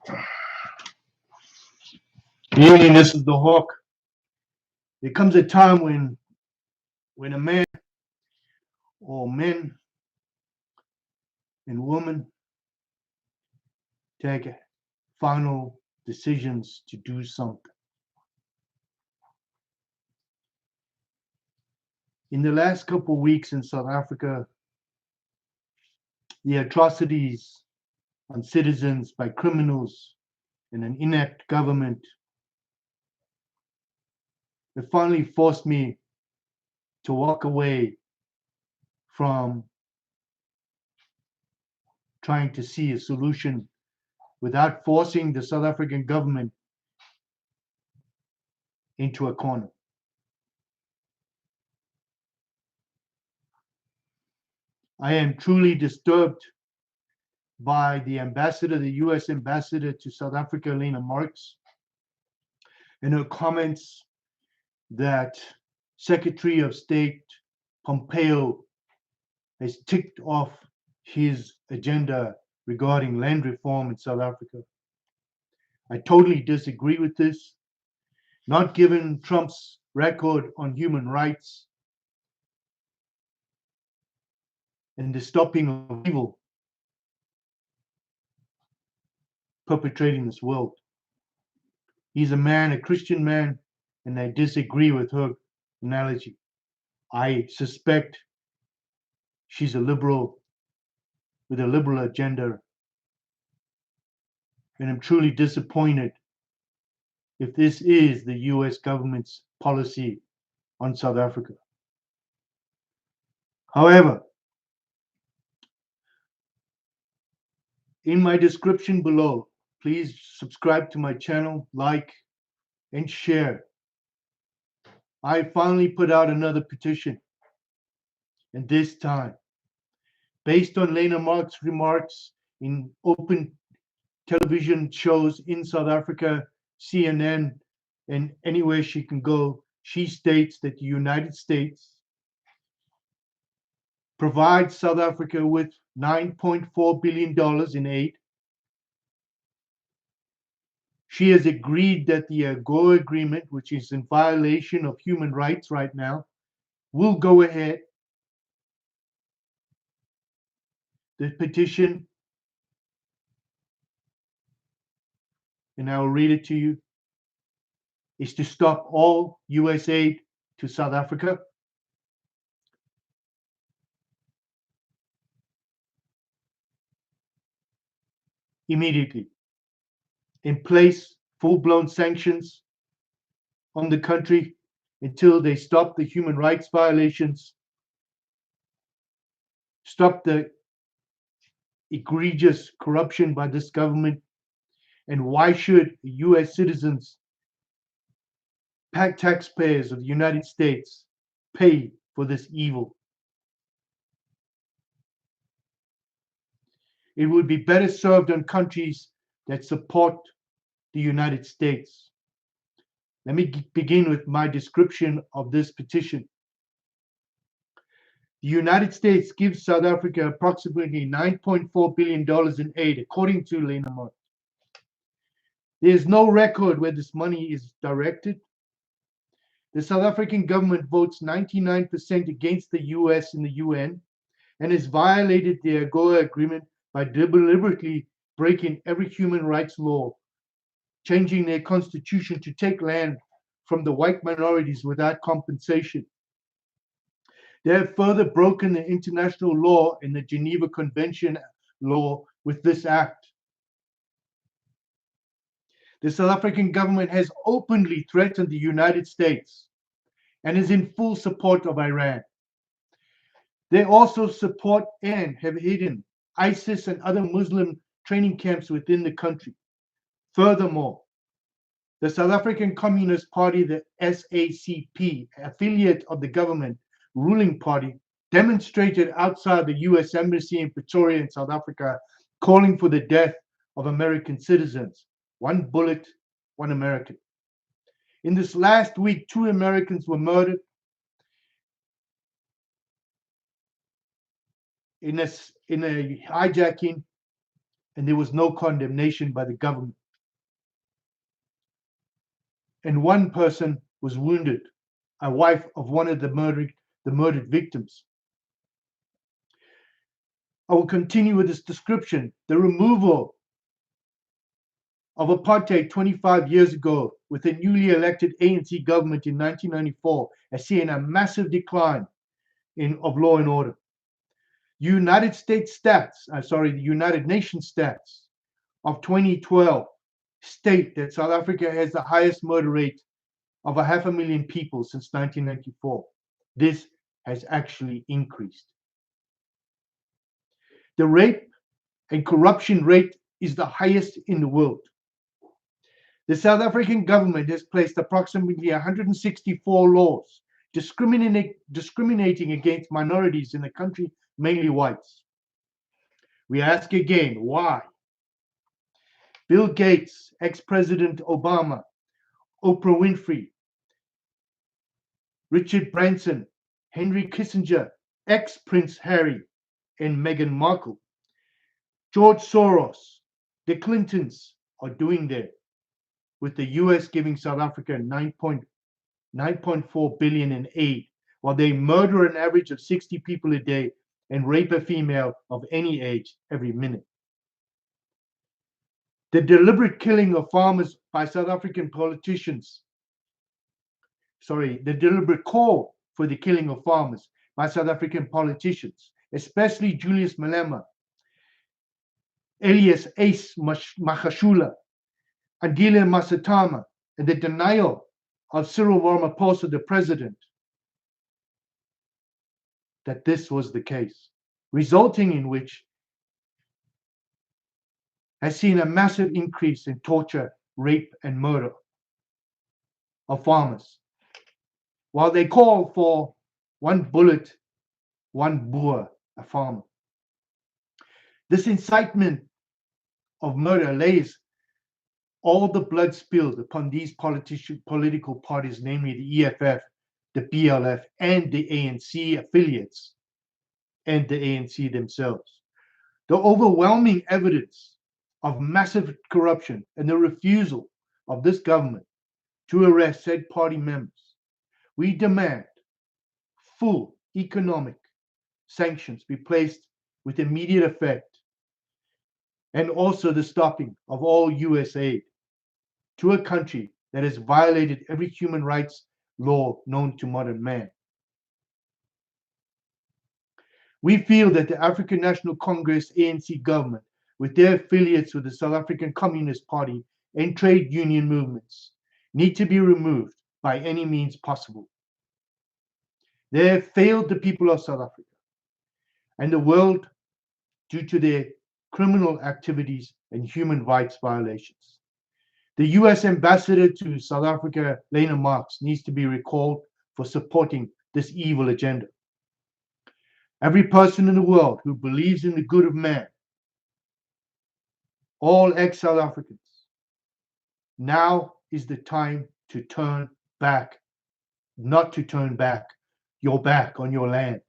Good evening, this is the Hawk. There comes a time when a man or men and women take final decisions to do something. In the last couple of weeks in South Africa, the atrocities on citizens by criminals and an inept government have finally forced me to walk away from trying to see a solution without forcing the South African government into a corner. I am truly disturbed by the US ambassador to South Africa, Lena Marx, and her comments that Secretary of State Pompeo has ticked off his agenda regarding land reform in South Africa. I totally disagree with this. Not given Trump's record on human rights and the stopping of evil perpetrating this world. He's a man, a Christian man, and I disagree with her analogy. I suspect she's a liberal with a liberal agenda, and I'm truly disappointed if this is the US government's policy on South Africa. However, in my description below, please subscribe to my channel, like, and share. I finally put out another petition, and this time, based on Lena Marx's remarks in open television shows in South Africa, CNN, and anywhere she can go, she states that the United States provides South Africa with $9.4 billion in aid. She has agreed that the AGOA agreement, which is in violation of human rights right now, will go ahead. The petition, and I will read it to you, is to stop all US aid to South Africa. Immediately. In place full-blown sanctions on the country until they stop the human rights violations, stop the egregious corruption by this government. And why should US citizens, taxpayers of the United States, pay for this evil? It would be better served on countries that support the United States. Let me begin with my description of this petition. The United States gives South Africa approximately $9.4 billion in aid, according to Lena Marx. There is no record where this money is directed. The South African government votes 99% against the US in the UN and has violated the AGOA agreement by deliberately breaking every human rights law, changing their constitution to take land from the white minorities without compensation. They have further broken the international law and the Geneva Convention law with this act. The South African government has openly threatened the United States and is in full support of Iran. They also support and have hidden ISIS and other Muslim training camps within the country. Furthermore, the South African Communist Party, the SACP, affiliate of the government ruling party, demonstrated outside the US Embassy in Pretoria in South Africa, calling for the death of American citizens. One bullet, one American. In this last week, 2 Americans were murdered in a hijacking and there was no condemnation by the government. And one person was wounded, a wife of one of the murdered victims. I will continue with this description. The removal of apartheid 25 years ago with the newly elected ANC government in 1994 has seen a massive decline of law and order. The United Nations stats of 2012 state that South Africa has the highest murder rate of 500,000 people since 1994. This has actually increased. The rape and corruption rate is the highest in the world. The South African government has placed approximately 164 laws discriminating against minorities in the country, mainly whites. We ask again, why? Bill Gates, ex-President Obama, Oprah Winfrey, Richard Branson, Henry Kissinger, ex-Prince Harry, and Meghan Markle, George Soros, the Clintons are doing there, with the US giving South Africa 9.4 billion in aid, while they murder an average of 60 people a day and rape a female of any age every minute. The deliberate killing of farmers by South African politicians, the deliberate call for the killing of farmers by South African politicians, especially Julius Malema, Elias Ace Magashule, Andile Masatama, and the denial of Cyril Ramaphosa, the president, that this was the case, resulting in which has seen a massive increase in torture, rape, and murder of farmers, while they call for one bullet, one boer, a farmer. This incitement of murder lays all the blood spilled upon these political parties, namely the EFF, the BLF, and the ANC affiliates, and the ANC themselves. The overwhelming evidence of massive corruption and the refusal of this government to arrest said party members, we demand full economic sanctions be placed with immediate effect, and also the stopping of all US aid to a country that has violated every human rights law known to modern man. We feel that the African National Congress ANC government, with their affiliates with the South African Communist Party and trade union movements, need to be removed by any means possible. They have failed the people of South Africa and the world due to their criminal activities and human rights violations. The US ambassador to South Africa, Lena Marx, needs to be recalled for supporting this evil agenda. Every person in the world who believes in the good of man, all ex-South Africans, now is the time to turn back, not to turn back your back on your land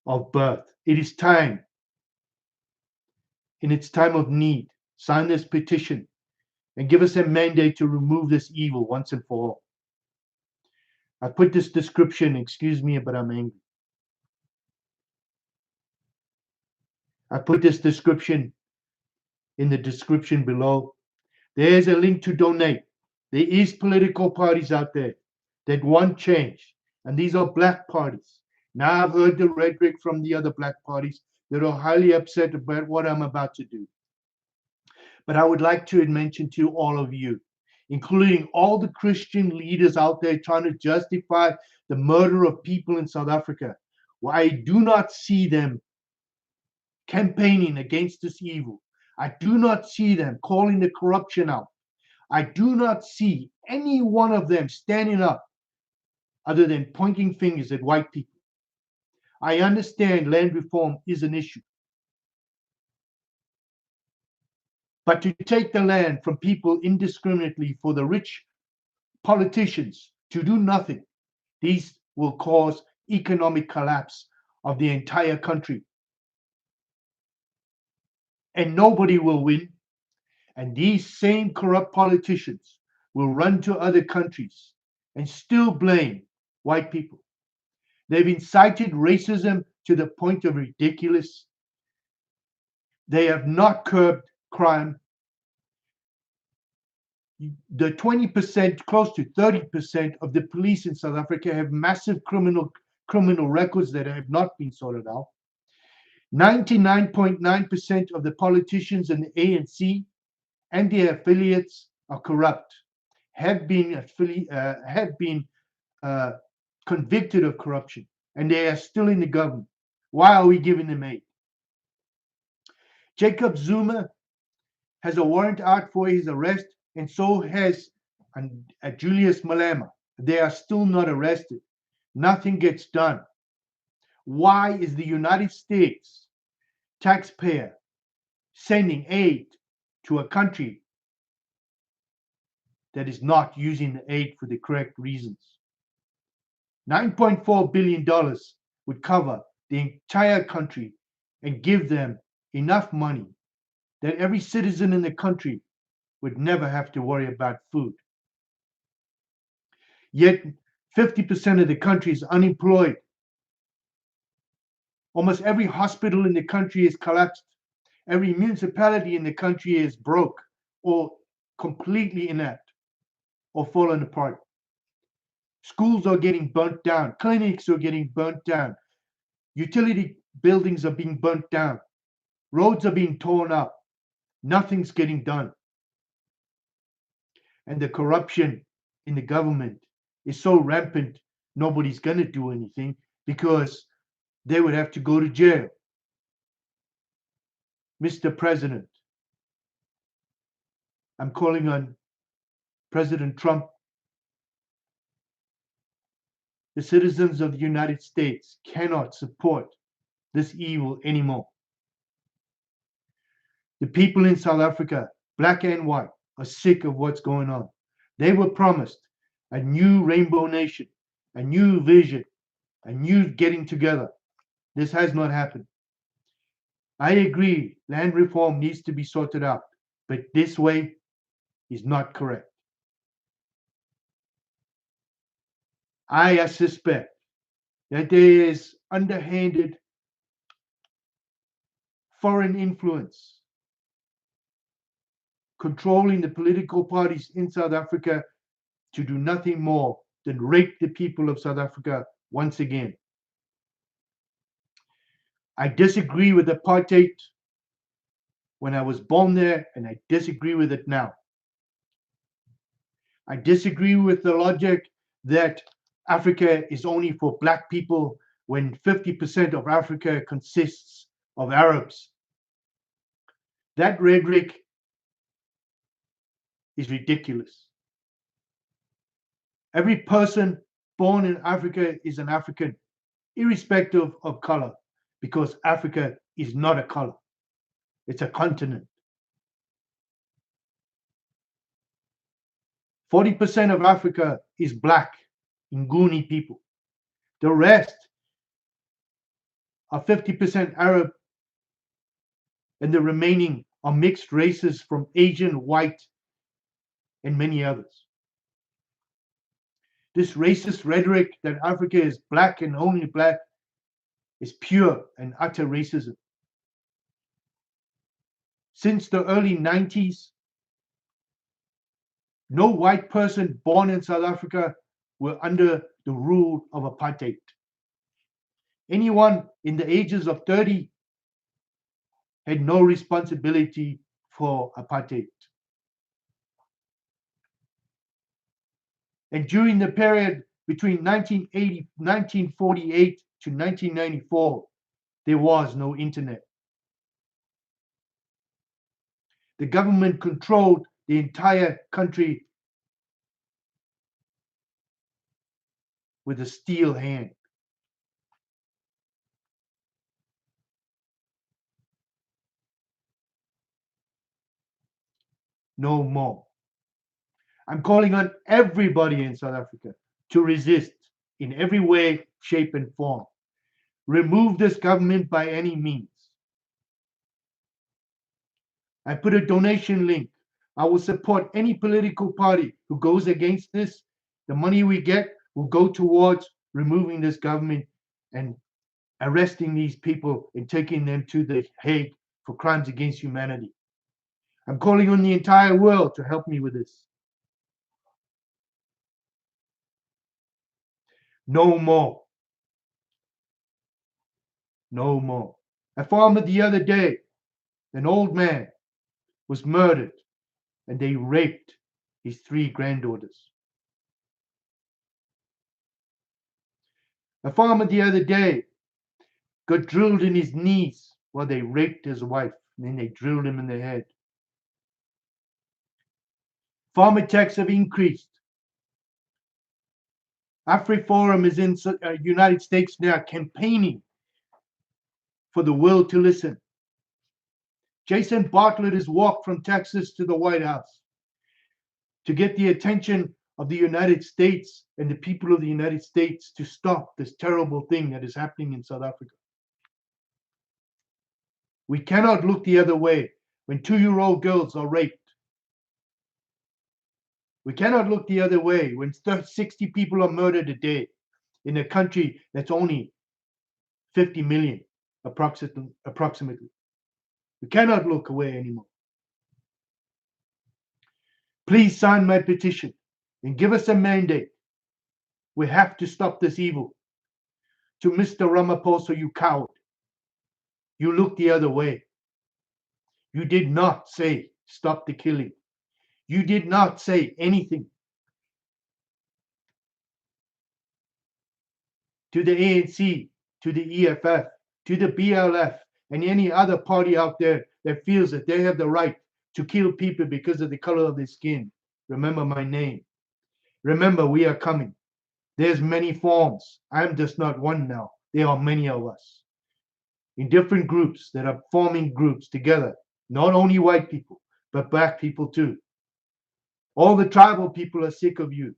of birth. It is time, in its time of need, sign this petition and give us a mandate to remove this evil once and for all. I put this description, excuse me, but I'm angry. I put this description in the description below. There's a link to donate. There is political parties out there that want change, and these are black parties. Now I've heard the rhetoric from the other black parties that are highly upset about what I'm about to do. But I would like to mention to all of you, including all the Christian leaders out there trying to justify the murder of people in South Africa, where I do not see them campaigning against this evil. I do not see them calling the corruption out. I do not see any one of them standing up other than pointing fingers at white people. I understand land reform is an issue. But to take the land from people indiscriminately for the rich politicians to do nothing, these will cause economic collapse of the entire country. and nobody will win. And these same corrupt politicians will run to other countries and still blame white people. They've incited racism to the point of ridiculous. They have not curbed crime. The 20%, close to 30% of the police in South Africa have massive criminal records that have not been sorted out. 99.9% of the politicians in the ANC and their affiliates are corrupt, have been convicted of corruption, and they are still in the government. Why are we giving them aid? Jacob Zuma has a warrant out for his arrest, and so has Julius Malema. They are still not arrested. Nothing gets done. Why is the United States taxpayer sending aid to a country that is not using the aid for the correct reasons? $9.4 billion would cover the entire country and give them enough money that every citizen in the country would never have to worry about food. Yet 50% of the country is unemployed. Almost every hospital in the country is collapsed. Every municipality in the country is broke or completely inept or fallen apart. Schools are getting burnt down. Clinics are getting burnt down. Utility buildings are being burnt down. Roads are being torn up. Nothing's getting done. And the corruption in the government is so rampant, nobody's going to do anything because they would have to go to jail. Mr. President, I'm calling on President Trump. The citizens of the United States cannot support this evil anymore. The people in South Africa, black and white, are sick of what's going on. They were promised a new rainbow nation, a new vision, a new getting together. This has not happened. I agree, land reform needs to be sorted out, but this way is not correct. I suspect that there is underhanded foreign influence controlling the political parties in South Africa to do nothing more than rape the people of South Africa once again. I disagree with apartheid when I was born there, and I disagree with it now. I disagree with the logic that Africa is only for black people when 50% of Africa consists of Arabs. That rhetoric is ridiculous. Every person born in Africa is an African, irrespective of color, because Africa is not a color. It's a continent. 40% of Africa is black, Nguni people. The rest are 50% Arab, and the remaining are mixed races from Asian, white, and many others. This racist rhetoric that Africa is black and only black is pure and utter racism. Since the early 90s, no white person born in South Africa were under the rule of apartheid. Anyone in the ages of 30 had no responsibility for apartheid. And during the period between 1948 to 1994, there was no internet. The government controlled the entire country with a steel hand. No more. I'm calling on everybody in South Africa to resist in every way, shape, and form. Remove this government by any means. I put a donation link. I will support any political party who goes against this. The money we get will go towards removing this government and arresting these people and taking them to the Hague for crimes against humanity. I'm calling on the entire world to help me with this. No more. No more. I found the other day, an old man was murdered and they raped his 3 granddaughters. A farmer the other day got drilled in his knees while they raped his wife, and then they drilled him in the head. Farm attacks have increased. AfriForum is in United States now campaigning for the world to listen. Jason Bartlett has walked from Texas to the White House to get the attention of the United States and the people of the United States to stop this terrible thing that is happening in South Africa. We cannot look the other way when 2-year-old girls are raped. We cannot look the other way when 60 people are murdered a day in a country that's only 50 million, approximately. We cannot look away anymore. Please sign my petition and give us a mandate. We have to stop this evil. To Mr. Ramaphosa, you coward. You look the other way. You did not say stop the killing. You did not say anything. To the ANC, to the EFF, to the BLF, and any other party out there that feels that they have the right to kill people because of the color of their skin, remember my name. Remember, we are coming. There's many forms. I'm just not one now. There are many of us in different groups that are forming groups together, not only white people, but black people too. All the tribal people are sick of you.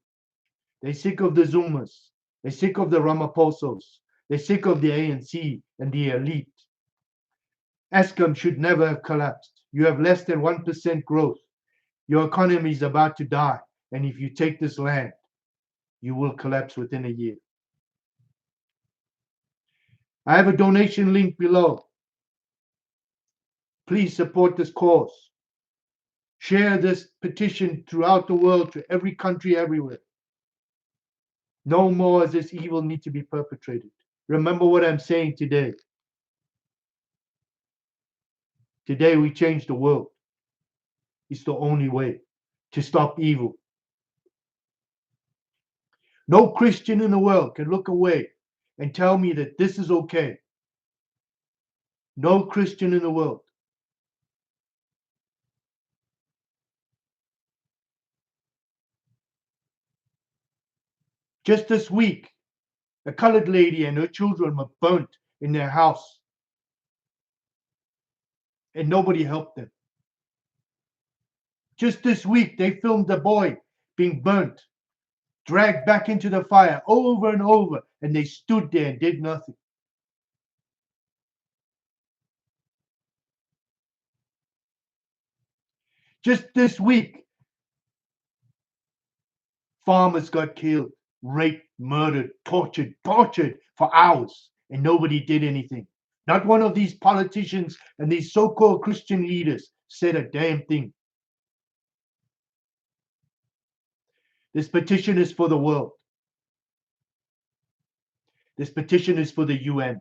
They're sick of the Zumas. They're sick of the Ramaphosos. They're sick of the ANC and the elite. Eskom should never have collapsed. You have less than 1% growth. Your economy is about to die. And if you take this land, you will collapse within a year. I have a donation link below. Please support this cause. Share this petition throughout the world to every country, everywhere. No more does this evil need to be perpetrated. Remember what I'm saying today. Today we change the world. It's the only way to stop evil. No Christian in the world can look away and tell me that this is okay. No Christian in the world. Just this week, a colored lady and her children were burnt in their house, and nobody helped them. Just this week, they filmed a boy being burnt, dragged back into the fire over and over, and they stood there and did nothing. Just this week, farmers got killed, raped, murdered, tortured for hours, and nobody did anything. Not one of these politicians and these so-called Christian leaders said a damn thing. This petition is for the world. This petition is for the UN.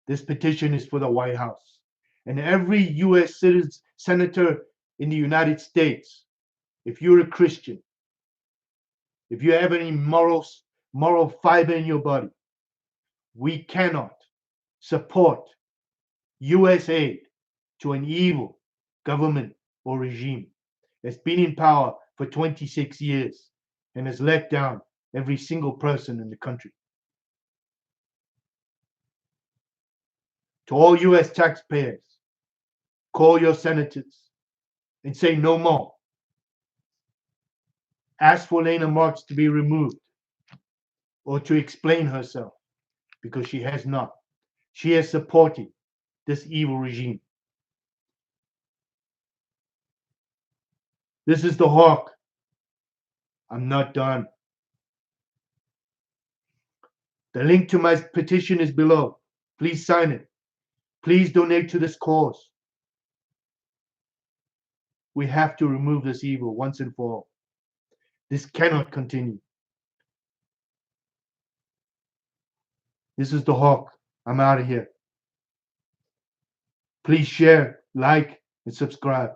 This petition is for the White House. And every US citizen, senator in the United States, if you're a Christian, if you have any moral fiber in your body, we cannot support US aid to an evil government or regime that's been in power for 26 years and has let down every single person in the country. To all US taxpayers, call your senators and say no more. Ask for Lena Marks to be removed or to explain herself, because she has not. She has supported this evil regime. This is the Hawk. I'm not done. The link to my petition is below. Please sign it. Please donate to this cause. We have to remove this evil once and for all. This cannot continue. This is the Hawk. I'm out of here. Please share, like, and subscribe.